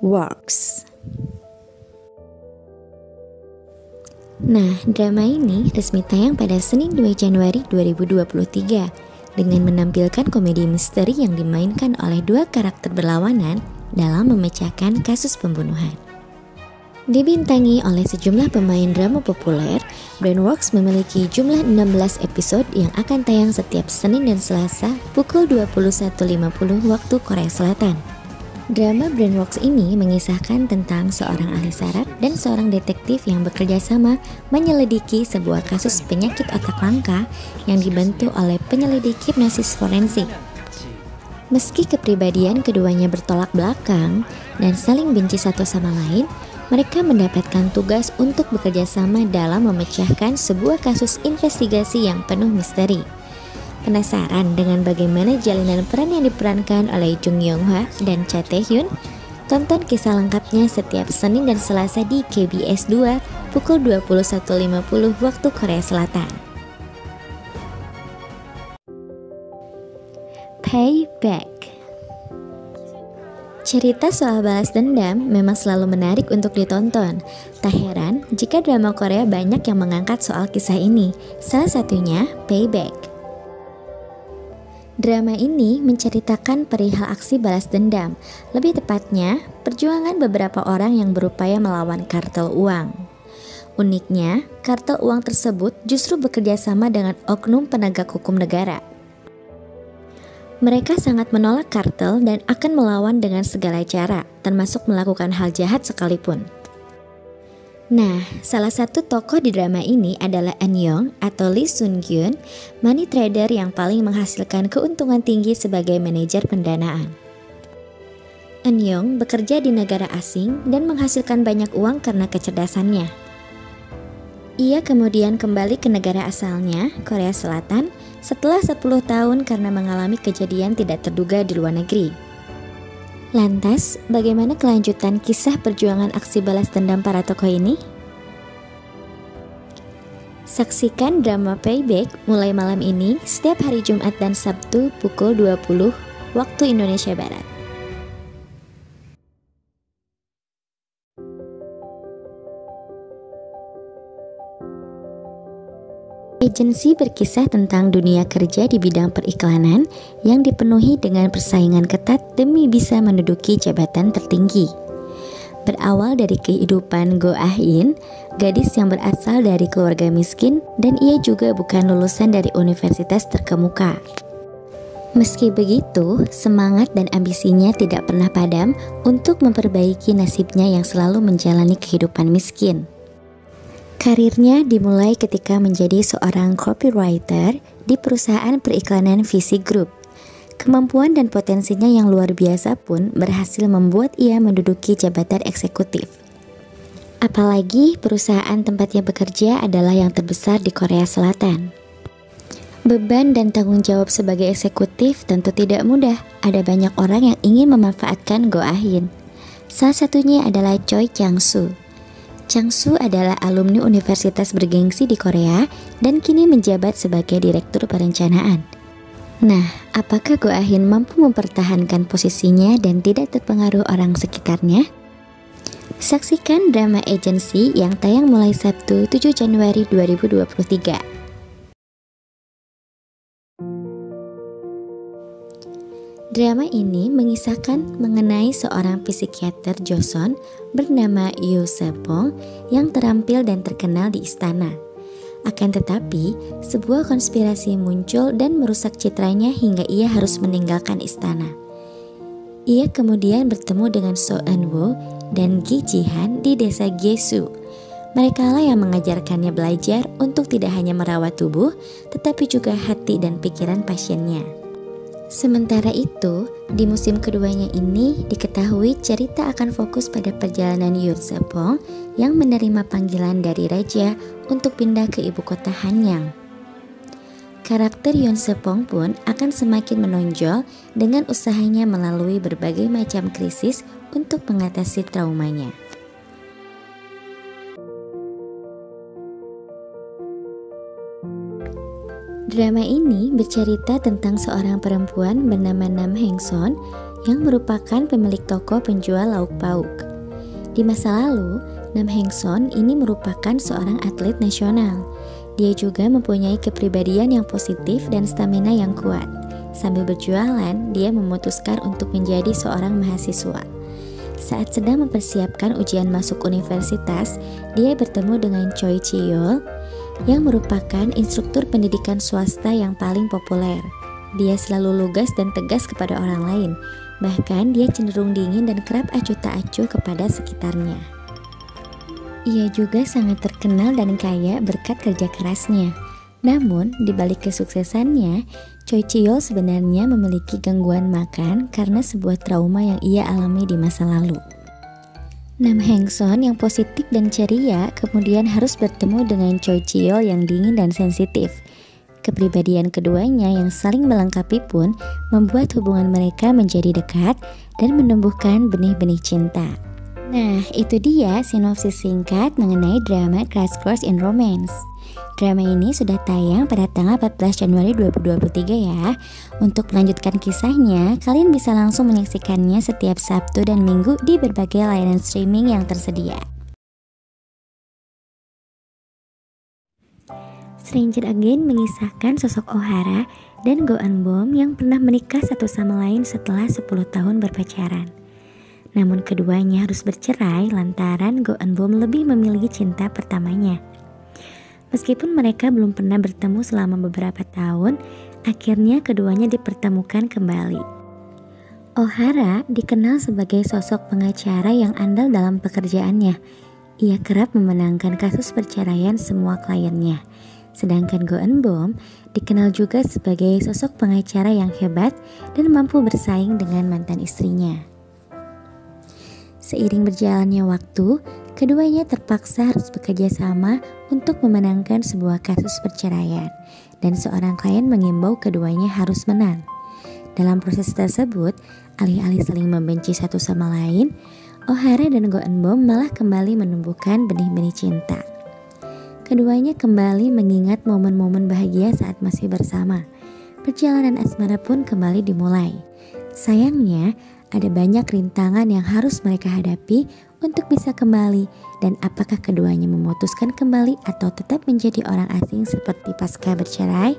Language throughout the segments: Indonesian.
Works. Nah, drama ini resmi tayang pada Senin 2 Januari 2023 dengan menampilkan komedi misteri yang dimainkan oleh dua karakter berlawanan dalam memecahkan kasus pembunuhan. Dibintangi oleh sejumlah pemain drama populer, Brainworks memiliki jumlah 16 episode yang akan tayang setiap Senin dan Selasa pukul 21.50 waktu Korea Selatan. Drama Brainworks ini mengisahkan tentang seorang ahli saraf dan seorang detektif yang bekerja sama menyelidiki sebuah kasus penyakit otak langka yang dibantu oleh penyelidik hipnosis forensik. Meski kepribadian keduanya bertolak belakang dan saling benci satu sama lain, mereka mendapatkan tugas untuk bekerja sama dalam memecahkan sebuah kasus investigasi yang penuh misteri. Penasaran dengan bagaimana jalinan peran yang diperankan oleh Jung Yong Ha dan Cha Tae Hyun? Tonton kisah lengkapnya setiap Senin dan Selasa di KBS 2 pukul 21.50 waktu Korea Selatan. Payback. Cerita soal balas dendam memang selalu menarik untuk ditonton. Tak heran jika drama Korea banyak yang mengangkat soal kisah ini, salah satunya Payback. Drama ini menceritakan perihal aksi balas dendam, lebih tepatnya perjuangan beberapa orang yang berupaya melawan kartel uang. Uniknya, kartel uang tersebut justru bekerja sama dengan oknum penegak hukum negara. Mereka sangat menolak kartel dan akan melawan dengan segala cara, termasuk melakukan hal jahat sekalipun. Nah, salah satu tokoh di drama ini adalah Eun Young atau Lee Sun Gyun, money trader yang paling menghasilkan keuntungan tinggi sebagai manajer pendanaan. Eun Young bekerja di negara asing dan menghasilkan banyak uang karena kecerdasannya. Ia kemudian kembali ke negara asalnya, Korea Selatan, setelah 10 tahun karena mengalami kejadian tidak terduga di luar negeri. Lantas, bagaimana kelanjutan kisah perjuangan aksi balas dendam para tokoh ini? Saksikan drama Payback mulai malam ini setiap hari Jumat dan Sabtu pukul 20 waktu Indonesia Barat. Agensi berkisah tentang dunia kerja di bidang periklanan yang dipenuhi dengan persaingan ketat demi bisa menduduki jabatan tertinggi. Berawal dari kehidupan Go Ah-in, gadis yang berasal dari keluarga miskin dan ia juga bukan lulusan dari universitas terkemuka. Meski begitu, semangat dan ambisinya tidak pernah padam untuk memperbaiki nasibnya yang selalu menjalani kehidupan miskin. Karirnya dimulai ketika menjadi seorang copywriter di perusahaan periklanan VC Group. Kemampuan dan potensinya yang luar biasa pun berhasil membuat ia menduduki jabatan eksekutif. Apalagi perusahaan tempatnya bekerja adalah yang terbesar di Korea Selatan. Beban dan tanggung jawab sebagai eksekutif tentu tidak mudah. Ada banyak orang yang ingin memanfaatkan Go Ah-in. Salah satunya adalah Choi Chang-soo. Chang-soo adalah alumni universitas bergengsi di Korea dan kini menjabat sebagai direktur perencanaan. Nah, apakah Go Ah-in mampu mempertahankan posisinya dan tidak terpengaruh orang sekitarnya? Saksikan drama Agency yang tayang mulai Sabtu 7 Januari 2023. Drama ini mengisahkan mengenai seorang psikiater Joseon bernama Yoo Se-pong yang terampil dan terkenal di istana. Akan tetapi, sebuah konspirasi muncul dan merusak citranya hingga ia harus meninggalkan istana. Ia kemudian bertemu dengan So Eun-woo dan Gi Ji-han di desa Gyesu. Merekalah yang mengajarkannya belajar untuk tidak hanya merawat tubuh, tetapi juga hati dan pikiran pasiennya. Sementara itu, di musim keduanya ini diketahui cerita akan fokus pada perjalanan Yoo Se-pong yang menerima panggilan dari raja untuk pindah ke ibu kota Hanyang. Karakter Yoo Se-pong pun akan semakin menonjol dengan usahanya melalui berbagai macam krisis untuk mengatasi traumanya. Drama ini bercerita tentang seorang perempuan bernama Nam Heng Son yang merupakan pemilik toko penjual lauk pauk. Di masa lalu, Nam Heng Son ini merupakan seorang atlet nasional. Dia juga mempunyai kepribadian yang positif dan stamina yang kuat. Sambil berjualan, dia memutuskan untuk menjadi seorang mahasiswa. Saat sedang mempersiapkan ujian masuk universitas, dia bertemu dengan Choi Chi-yeol yang merupakan instruktur pendidikan swasta yang paling populer. Dia selalu lugas dan tegas kepada orang lain. Bahkan dia cenderung dingin dan kerap acuh tak acuh kepada sekitarnya. Ia juga sangat terkenal dan kaya berkat kerja kerasnya. Namun, di balik kesuksesannya, Choi Chi-yeol sebenarnya memiliki gangguan makan karena sebuah trauma yang ia alami di masa lalu. Nam Heng Son yang positif dan ceria kemudian harus bertemu dengan Choi Chi-yeol yang dingin dan sensitif. Kepribadian keduanya yang saling melengkapi pun membuat hubungan mereka menjadi dekat dan menumbuhkan benih-benih cinta. Nah, itu dia sinopsis singkat mengenai drama Crash Course in Romance. Drama ini sudah tayang pada tanggal 14 Januari 2023 ya. Untuk melanjutkan kisahnya, kalian bisa langsung menyaksikannya setiap Sabtu dan Minggu di berbagai layanan streaming yang tersedia. Stranger Again mengisahkan sosok Oh Hara dan Go Eun-bom yang pernah menikah satu sama lain setelah 10 tahun berpacaran. Namun keduanya harus bercerai lantaran Go Eun-bom lebih memilih cinta pertamanya. Meskipun mereka belum pernah bertemu selama beberapa tahun, akhirnya keduanya dipertemukan kembali. Oh Hara dikenal sebagai sosok pengacara yang andal dalam pekerjaannya. Ia kerap memenangkan kasus perceraian semua kliennya. Sedangkan Go Eun-bom dikenal juga sebagai sosok pengacara yang hebat dan mampu bersaing dengan mantan istrinya. Seiring berjalannya waktu, keduanya terpaksa harus bekerja sama untuk memenangkan sebuah kasus perceraian, dan seorang klien mengimbau keduanya harus menang. Dalam proses tersebut, alih-alih saling membenci satu sama lain, Oh Hara dan Go Eun-bom malah kembali menumbuhkan benih-benih cinta. Keduanya kembali mengingat momen-momen bahagia saat masih bersama. Perjalanan asmara pun kembali dimulai. Sayangnya, ada banyak rintangan yang harus mereka hadapi untuk bisa kembali, dan apakah keduanya memutuskan kembali atau tetap menjadi orang asing seperti pasca bercerai?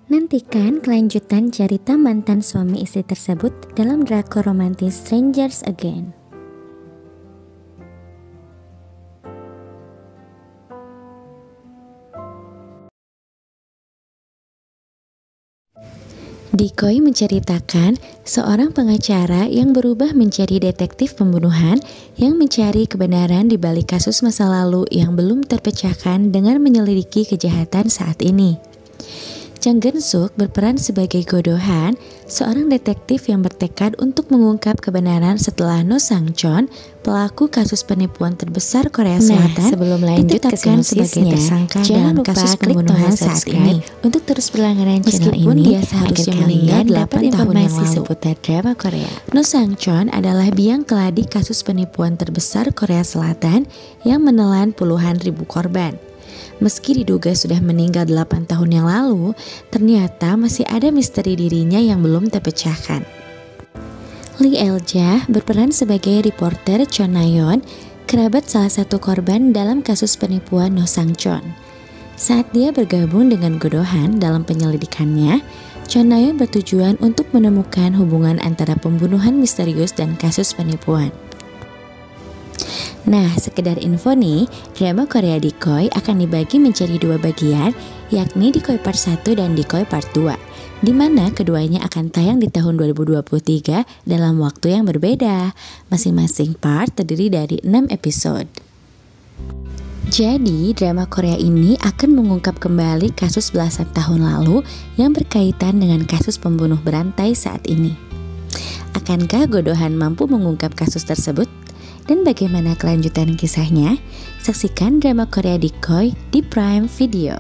Nantikan kelanjutan cerita mantan suami istri tersebut dalam drakor romantis Strangers Again. Dikoy menceritakan seorang pengacara yang berubah menjadi detektif pembunuhan yang mencari kebenaran di balik kasus masa lalu yang belum terpecahkan dengan menyelidiki kejahatan saat ini. Jang Geun-suk berperan sebagai Go Do-han, seorang detektif yang bertekad untuk mengungkap kebenaran setelah No Sang-chon, pelaku kasus penipuan terbesar Korea Selatan, sebelum lanjut ke sinopsisnya, tersangka dalam kasus pembunuhan saat ini. Untuk terus berlangganan channel ini, dia seharusnya meninggal 8 tahun yang lalu seputar drama Korea. No Sang-chon adalah biang keladi kasus penipuan terbesar Korea Selatan yang menelan puluhan ribu korban. Meski diduga sudah meninggal 8 tahun yang lalu, ternyata masih ada misteri dirinya yang belum terpecahkan. Lee El-ja berperan sebagai reporter Chon Na-yeon, kerabat salah satu korban dalam kasus penipuan No Sang-chon. Saat dia bergabung dengan Go Do-han dalam penyelidikannya, Chon Na-yeon bertujuan untuk menemukan hubungan antara pembunuhan misterius dan kasus penipuan. Nah, sekedar info nih, drama Korea Dikoy akan dibagi menjadi 2 bagian, yakni Dikoy Part 1 dan Dikoy Part 2, di mana keduanya akan tayang di tahun 2023 dalam waktu yang berbeda. Masing-masing part terdiri dari 6 episode. Jadi, drama Korea ini akan mengungkap kembali kasus belasan tahun lalu yang berkaitan dengan kasus pembunuh berantai saat ini. Akankah Go Do-han mampu mengungkap kasus tersebut? Dan bagaimana kelanjutan kisahnya? Saksikan drama Korea Dikoy di Prime Video.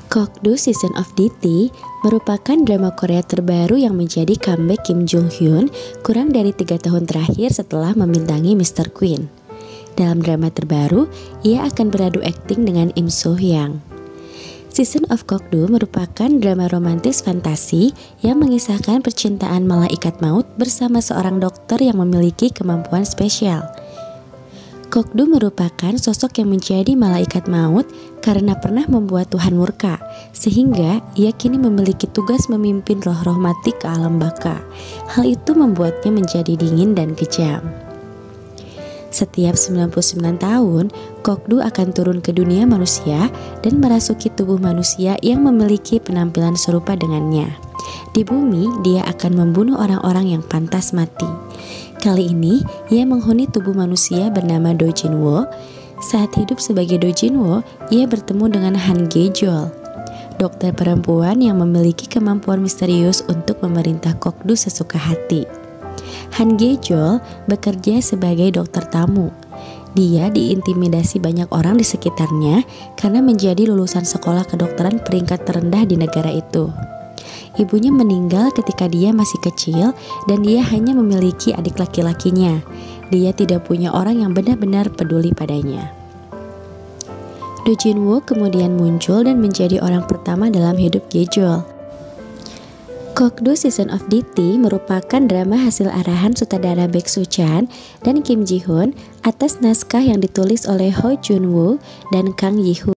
Gokdu Season of DT merupakan drama Korea terbaru yang menjadi comeback Kim Jong Hyun kurang dari 3 tahun terakhir setelah membintangi Mr. Queen. Dalam drama terbaru, ia akan beradu akting dengan Im So Hyang. Season of Gok-do merupakan drama romantis fantasi yang mengisahkan percintaan malaikat maut bersama seorang dokter yang memiliki kemampuan spesial. Gok-do merupakan sosok yang menjadi malaikat maut karena pernah membuat Tuhan murka, sehingga ia kini memiliki tugas memimpin roh-roh mati ke alam baka. Hal itu membuatnya menjadi dingin dan kejam. Setiap 99 tahun, Gok-do akan turun ke dunia manusia dan merasuki tubuh manusia yang memiliki penampilan serupa dengannya. Di bumi, dia akan membunuh orang-orang yang pantas mati. Kali ini, ia menghuni tubuh manusia bernama Do Jin-woo. Saat hidup sebagai Do Jin-woo, ia bertemu dengan Han Ge-jol, dokter perempuan yang memiliki kemampuan misterius untuk memerintah Gok-do sesuka hati. Han Ge-jol bekerja sebagai dokter tamu. Dia diintimidasi banyak orang di sekitarnya karena menjadi lulusan sekolah kedokteran peringkat terendah di negara itu. Ibunya meninggal ketika dia masih kecil dan dia hanya memiliki adik laki-lakinya. Dia tidak punya orang yang benar-benar peduli padanya. Do Jin-woo kemudian muncul dan menjadi orang pertama dalam hidup Ge-jol. Gok-do Season of DT merupakan drama hasil arahan sutradara Baek Soo-chan dan Kim Ji-hoon atas naskah yang ditulis oleh Ho Jun-woo dan Kang Yi-hoon.